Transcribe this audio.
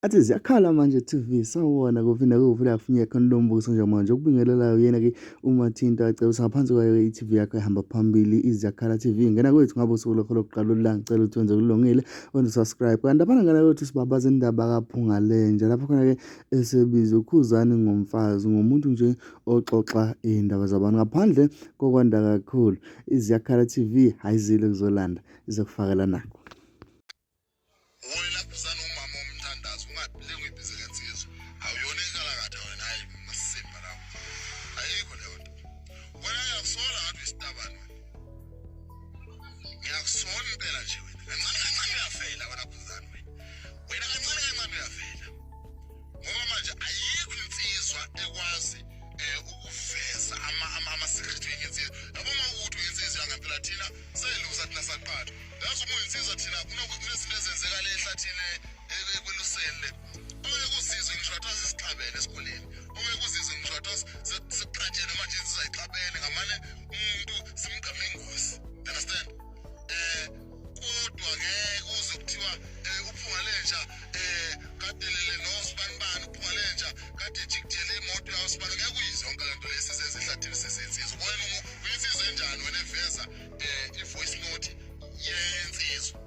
Athi ziyakhala manje TV sawubona kuphinda kuvula kufinye khona lo mbuso nje manje okubingelelayo yena-ke uMathinta acebisa ngaphansi kwayo i-TV yakho ehamba phambili iziyakhala TV ngena kwethu ngabe usuku lokho lokuqala ulanga ngicela ukuthi wenze kulungile wenze subscribe kanti abana ngala kwethu sibabaza indaba kaphunga lenja lapho khona-ke esebiza uKhuzani ngomfazi ngumuntu nje oxoxa iy'ndaba zabantu ngaphandle kokwanda kakhulu iziyakhala TV ayizile kuzolanda izokufakela nakho. Ngiyakusona impela nje wena. Kancane uyafela wena uKhuzani wena. Wena kancane uyafela. Ngoba manje ayikho insizwa ekwazi ukuveza ama-secret wensizwa. Yabo mawukuthi insizwa yangempela thina seluza thina saqala. Yazi uma insizwa thina kunezinto ezenzekala ehlathini ekwelusele. Ongeke uzizwe ngisho ukuthi asixabene esikoleni. Ongeke uzizwe ngisho ukuthi siqhatshene manje insizwa ayixabene ngamane umuntu simqame ingozi. Understand? Kodwa ngeke uze kuthiwa uphunga lenja kadelele nosibani uphunga lenja kade jikjele imoto yawusibani ngeke uyizwe yonke lento lesisenze ehlathini sesensizwa wena uyisizwe njani wena eveza i-voice note yensizwa